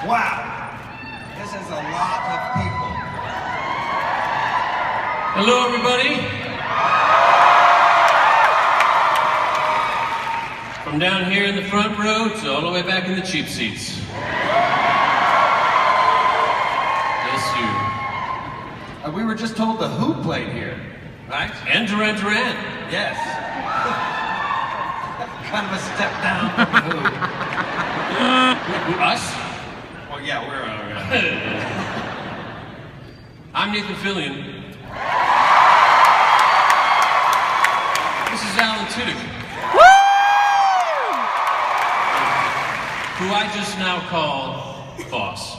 Wow. This is a lot of people. Hello, everybody. From down here in the front row to all the way back in the cheap seats. Yes, you. We were just told the Who played here, right? And Duran Duran. Yes. Kind of a step down from the Who. Us? Well, yeah, we're I'm Nathan Fillion. This is Alan Tudyk. Who I just now called Boss.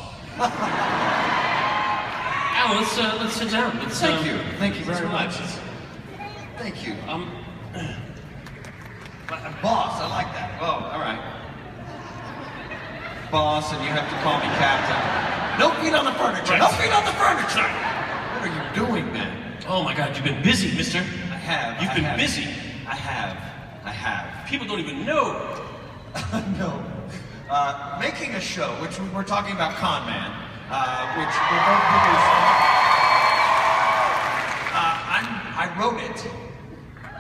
Alan, let's sit down. Thank you. Thank you very much. Thank you. Boss, I like that. Oh, all right. Boss, and you have to call me Captain. No feet on the furniture. Right. No feet on the furniture. What are you doing, man? Oh my God, you've been busy, mister. I have. You've been busy. I have. People don't even know. No. Making a show, which we're talking about Con Man, which we're both producing. I wrote it,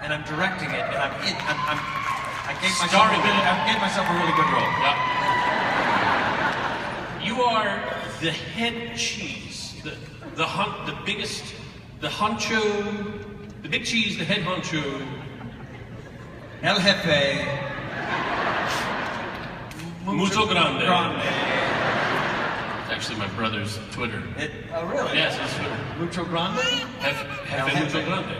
and I'm directing it, and I gave myself a really good role. Yeah. You are the head cheese, the big cheese, the head honcho. El Jefe. Mucho grande. Grande. It's actually my brother's Twitter. Oh, really? Yes, it's Twitter. Mucho Grande? Jefe Mucho Grande.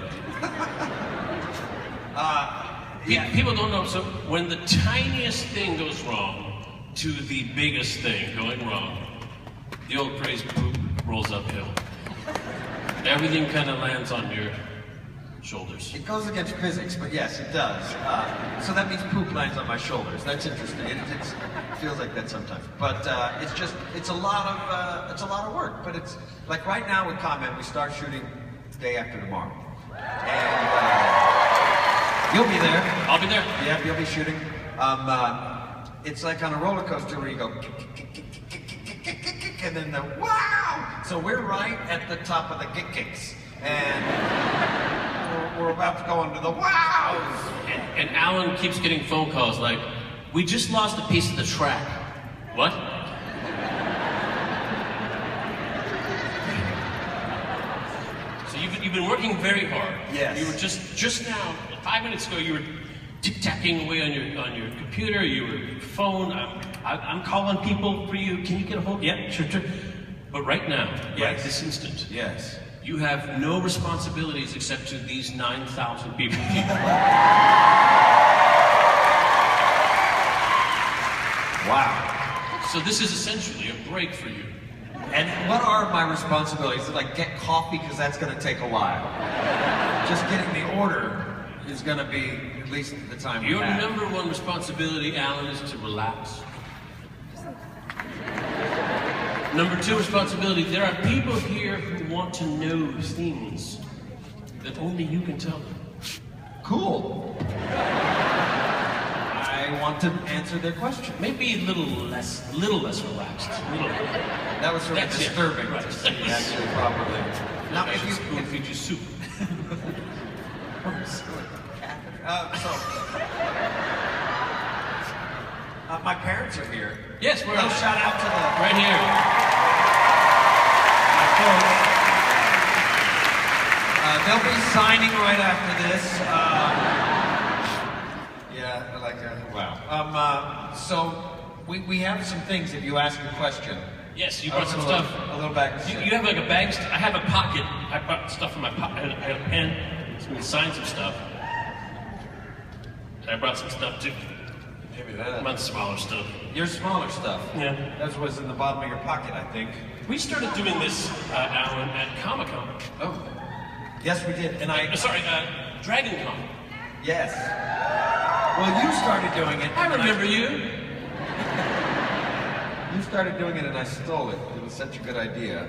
People don't know, so when the tiniest thing goes wrong to the biggest thing going wrong, the old phrase poop rolls uphill. Everything kind of lands on your shoulders. It goes against physics, but yes, it does. So that means poop lands on my shoulders. That's interesting. It feels like that sometimes. But it's a lot of work. But it's like right now with Comment, we start shooting day after tomorrow. And you'll be there. I'll be there. Yeah, you'll be shooting. It's like on a roller coaster where you go and then the wow! So we're right at the top of the kicks. And we're about to go into the wows! And Alan keeps getting phone calls like, we just lost a piece of the track. What? So you've been working very hard. Yes. You were just now, 5 minutes ago, you were tic-tacking away on your computer, your phone. I'm calling people for you. Can you get a hold? Yeah, sure. But right now, right this instant, yes, you have no responsibilities except to these 9,000 people. Wow. So this is essentially a break for you. And what are my responsibilities? Like get coffee, because that's going to take a while. Just getting the order is going to be at least the time we Your have. number one responsibility, Alan, is to relax. Number two responsibility, there are people here who want to know things that only you can tell them. Cool. I want to answer their question. Maybe a little less relaxed. That was sort of disturbing right. to see, actually, probably. Now, if you feed you soup. my parents are here. Yes, we're shout out to the right here. My folks. They'll be signing right after this. Yeah, like wow. So we have some things. If you ask a question. Yes, you brought some stuff. A little back. You have like a bag. I have a pocket. I brought stuff in my pocket. I have a pen. So we can sign some stuff. And I brought some stuff too. Maybe that. About smaller stuff. Your smaller stuff. Yeah. That was in the bottom of your pocket, I think. We started doing this, Alan, at Comic-Con. Oh. Yes, we did. And Dragon Con. Yes. Well, you started doing it. I remember you. You started doing it and I stole it. It was such a good idea.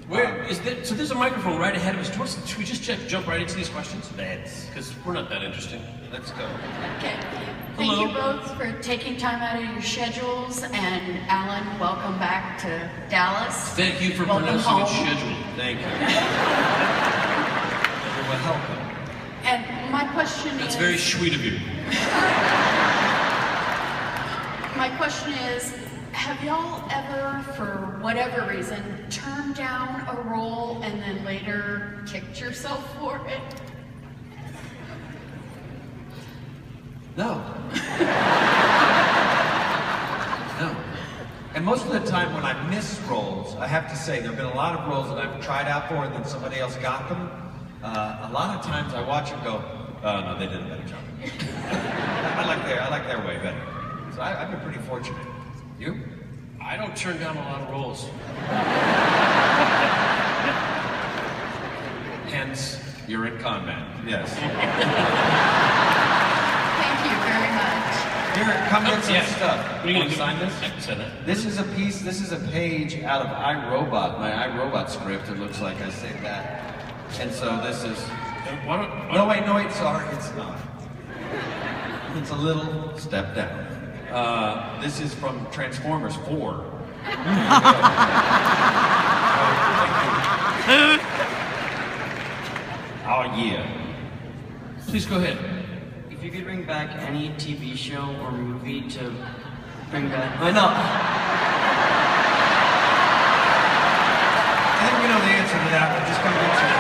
Where is that? So there's a microphone right ahead of us. Should we just jump right into these questions? Because we're not that interesting. Let's go. Okay. Thank Hello. you both for taking time out of your schedules, and Alan, welcome back to Dallas. Thank you for Welcome pronouncing it home. schedule. Thank you. You're welcome. And my question That's is... very sweet of you. My question is, have y'all ever, for whatever reason, turned down a role and then later kicked yourself for it? No. No. And most of the time when I miss roles, I have to say, there have been a lot of roles that I've tried out for and then somebody else got them. A lot of times I watch and go, oh no, they did a better job. I like their way better. So I've been pretty fortunate. You? I don't turn down a lot of roles. Hence, you're in Con Man. Yes. Thank you very much. Here, come get some Yeah. stuff. What are you Want gonna to sign do? this? I can sign that. This is a piece, this is a page out of iRobot, my iRobot script, it looks like I saved that. And so this is, Why don't, no wait, sorry, it's not. It's a little step down. This is from Transformers 4. Oh yeah. please go ahead. If you could bring back any TV show or movie to bring back... I know. I think we know the answer to that, but just come get you.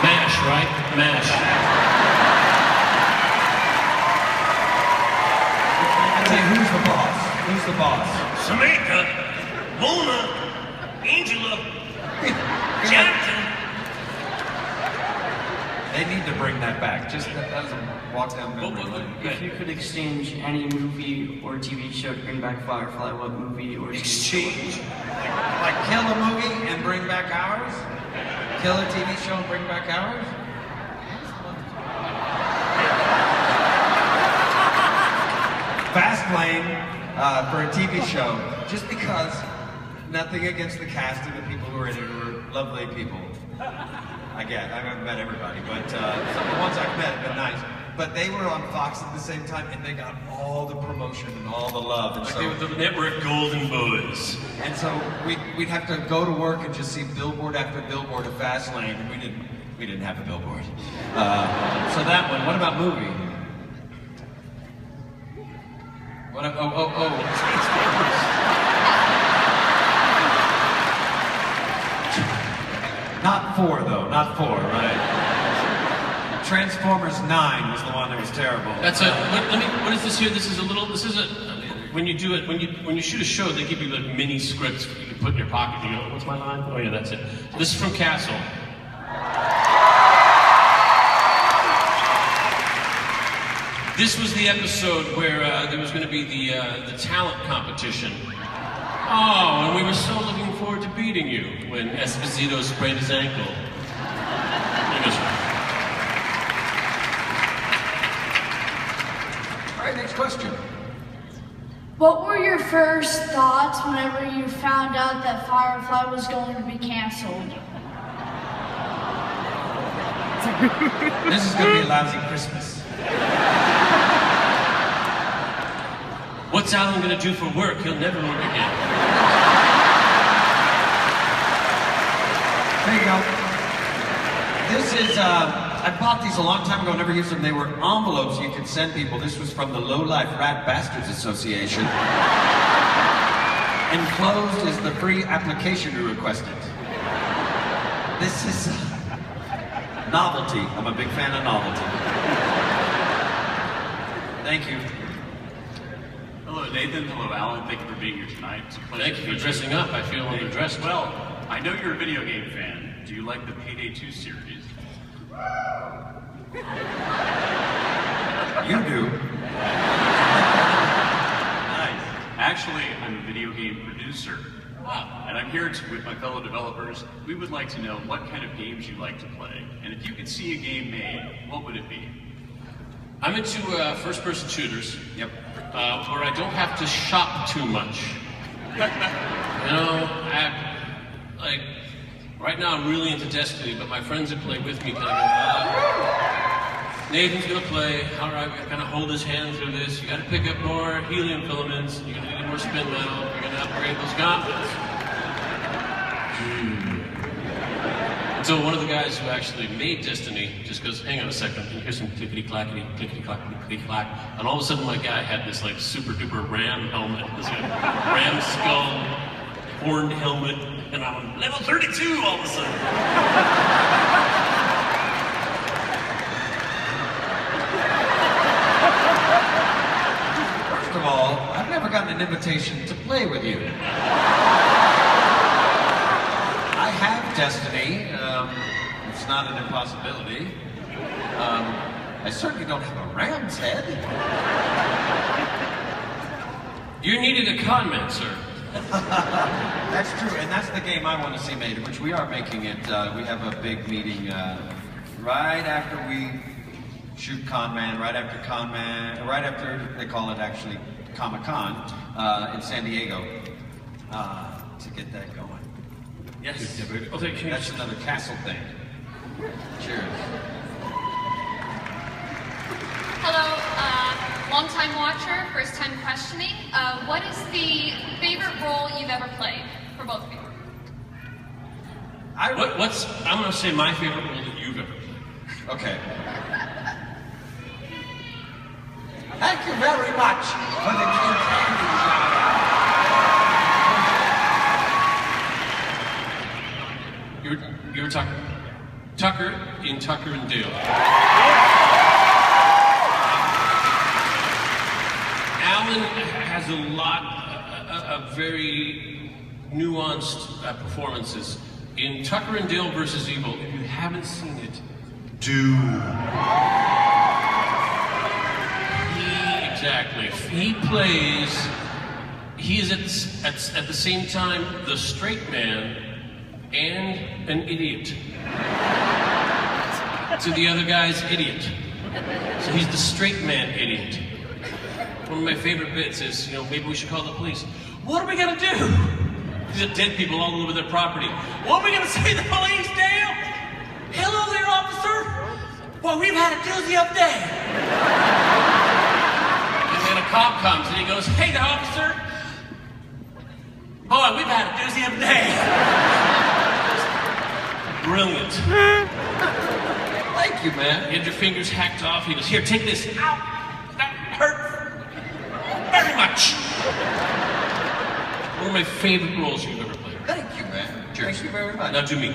MASH, right? MASH. I tell you, who's the boss? Who's the boss? Samantha, Mona, Angela, Jonathan. They need to bring that back. Just that doesn't walk down memory lane. If you could exchange any movie or TV show to bring back Firefly, what movie or TV Exchange. Like kill a movie and bring back ours? Kill a TV show and bring back ours? Fast Lane for a TV show, just because nothing against the cast and the people who are in it who are lovely people. I haven't met everybody, but some of the ones I've met have been nice. But they were on Fox at the same time, and they got all the promotion and all the love. And Like so, they were the network golden boys. and so we'd have to go to work and just see billboard after billboard of Fast Lane, and we didn't have a billboard. So that one. What about movie? What? Not 4 though. Not 4. Right. Transformers 9 was the one that was terrible. That's what is this here? This is a, when you do it, when you shoot a show, they give you like mini scripts you can put in your pocket. You go, what's my line? Oh yeah, that's it. This is from Castle. This was the episode where there was going to be the talent competition. Oh, and we were so looking forward to beating you when Esposito sprained his ankle. He goes, All right, next question. What were your first thoughts whenever you found out that Firefly was going to be canceled? This is going to be a lousy Christmas. What's Alan going to do for work? He'll never work again. There you go. This is, I bought these a long time ago, never used them. They were envelopes you could send people. This was from the Low Life Rat Bastards Association. Enclosed is the free application you requested. This is novelty. I'm a big fan of novelty. Thank you. Hello, Nathan. Hello, Alan. Thank you for being here tonight. It's a pleasure Thank you to for meet dressing up. I feel underdressed. Well, I know you're a video game fan. Do you like the Payday 2 series? You do. Nice. Actually, I'm a video game producer. And I'm here with my fellow developers. We would like to know what kind of games you like to play. And if you could see a game made, what would it be? I'm into first-person shooters. Yep. Where I don't have to shop too much. You know, Right now I'm really into Destiny, but my friends that play with me kind of go, Nathan's gonna play, all right, we're gonna kind of hold his hand through this. You gotta pick up more helium filaments, you're gonna need more spin metal, you're gonna upgrade those gauntlets. And so one of the guys who actually made Destiny just goes, hang on a second, and here's some clickety-clackety, clickety-clackety, clickety-clack. And all of a sudden my guy had this like super duper ram helmet, this like, ram skull, horned helmet, and I'm level 32 all of a sudden. First of all, I've never gotten an invitation to play with you. I have Destiny. It's not an impossibility. I certainly don't have a ram's head. You needed a con man, sir. That's true, and that's the game I want to see made, which we are making it. We have a big meeting right after we shoot Con Man, right after they call it actually Comic-Con in San Diego to get that going. Yes, Oh, thank you. that's another castle thing. Cheers. Hello, long-time watcher, first-time questioning. What is the favorite role you've ever played for both of you? I'm gonna say my favorite role that you've ever played. Okay. Thank you very much for the candy. You were talking Tucker in Tucker and Dale. Alan has a lot of very nuanced performances. In Tucker and Dale versus Evil, if you haven't seen it, do. He plays, he is at the same time the straight man and an idiot. To the other guy's idiot. So he's the straight man idiot. One of my favorite bits is, you know, maybe we should call the police. What are we gonna do? These are dead people all over their property. What are we gonna say to the police, Dale? Hello there, officer. Well, we've had a doozy of day. And then a cop comes and he goes, hey there, officer. Boy, we've had a doozy of day. Brilliant. Thank you, man. You had your fingers hacked off. He goes, here, take this. Ow! That hurt very much. One of my favorite roles you've ever played. Thank you, man. Cheers. Thank you very much. Now to me.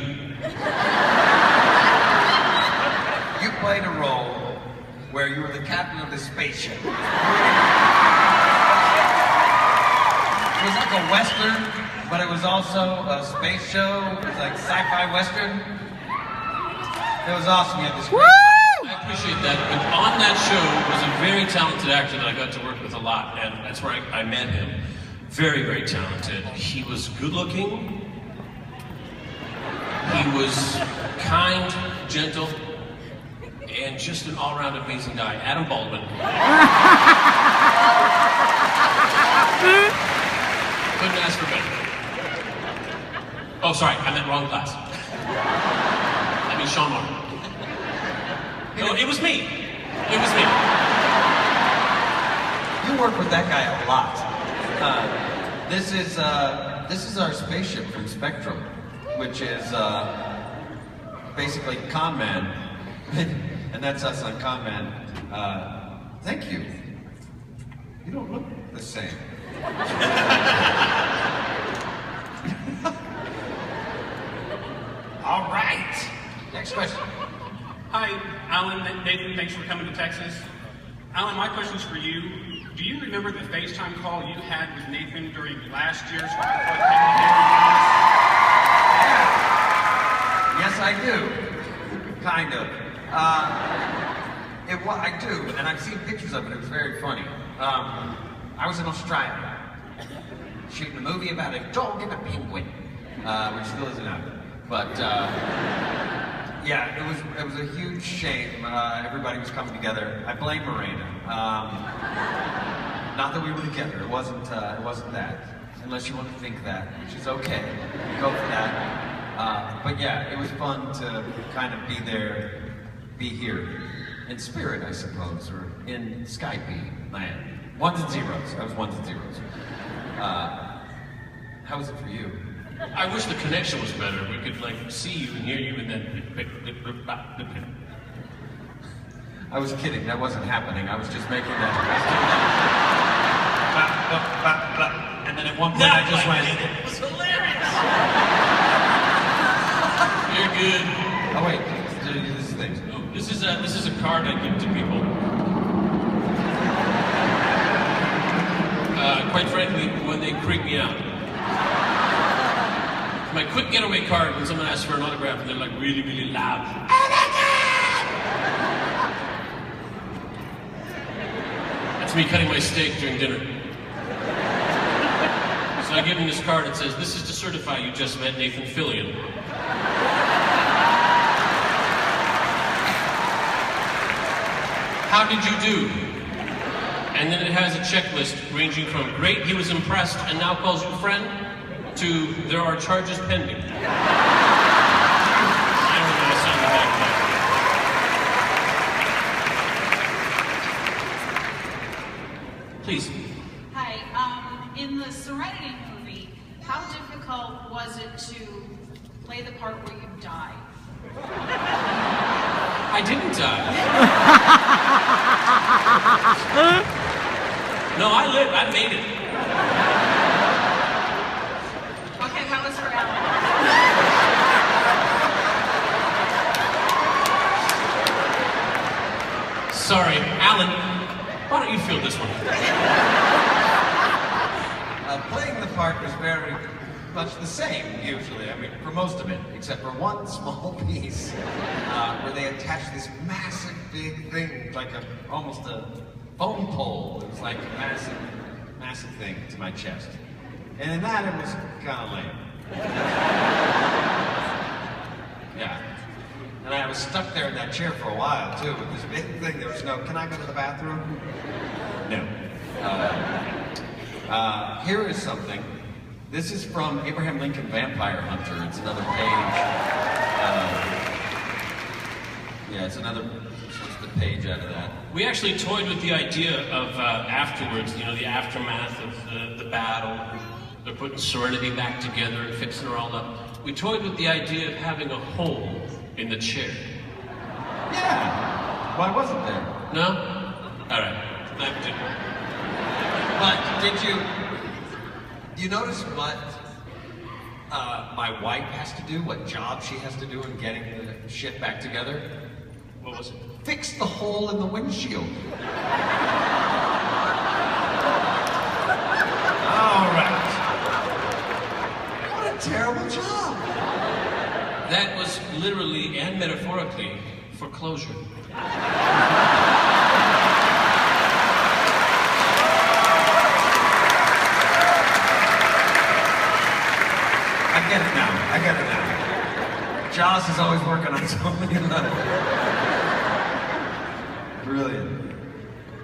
You played a role where you were the captain of the spaceship. It was like a Western, but it was also a space show. It was like sci-fi Western. It was awesome. You had this great... I appreciate that. But on that show was a very talented actor that I got to work with a lot, and that's where I met him. Very, very talented. He was good looking. He was kind, gentle, and just an all-around amazing guy. Adam Baldwin. Couldn't ask for better. Oh, sorry, I meant wrong class. I mean Sean Martin. No, it was me. It was me. You work with that guy a lot. This is our spaceship from Spectrum, which is basically Con Man, and that's us on Con Man. Thank you. You don't look the same. All right. Next question. Hi, Alan, Nathan, thanks for coming to Texas. Alan, my question's for you. Do you remember the FaceTime call you had with Nathan during last year's Yes, I do. Kind of. I do, and I've seen pictures of it. It was very funny. I was in Australia shooting a movie about a dog and a penguin, which still isn't out. But yeah, it was a huge shame. Everybody was coming together. I blame Miranda. Not that we were together. It wasn't that. Unless you want to think that, which is okay. Go for that. But yeah, it was fun to kind of be there, be here. In spirit, I suppose, or in Skype land. Ones and zeros. I was ones and zeros. How was it for you? I wish the connection was better. We could like see you and hear you and then. I was kidding. That wasn't happening. I was just making that. And then at one point I just went. It was hilarious. You're good. Oh wait, this is things. This is a card I give to people. Quite frankly, when they creep me out. My quick getaway card when someone asks for an autograph and they're like really, really loud. Oh my God! That's me cutting my steak during dinner. So I give him this card that says, "This is to certify you just met Nathan Fillion." How did you do? And then it has a checklist ranging from great, he was impressed, and now calls you friend, to there are charges pending. I don't know what's on the back of that. Please. Hi. In the Serenity movie, how difficult was it to play the part where you die? I didn't die. No, I lived. I made it. Okay, how was for Alan? Sorry, Alan. Why don't you field this one? Playing the part was very much the same, usually. I mean, for most of it, except for one small piece where they attached this massive big thing, like almost a phone pole. It was like a massive, massive thing to my chest. And in that, it was kind of lame. Yeah. And I was stuck there in that chair for a while, too, with this big thing. There was no, can I go to the bathroom? No. Here is something. This is from Abraham Lincoln Vampire Hunter. It's another page. Yeah, it's the page out of that. We actually toyed with the idea of afterwards, you know, the aftermath of the battle. They're putting Serenity back together and fixing her all up. We toyed with the idea of having a hole in the chair. Yeah. Why wasn't there? No? All right. But did you notice what my wife has to do, what job she has to do in getting the shit back together? What was it? Fix the hole in the windshield. All right. What a terrible job. That was literally and metaphorically foreclosure. I get it now. Jaws is always working on so many levels. Brilliant.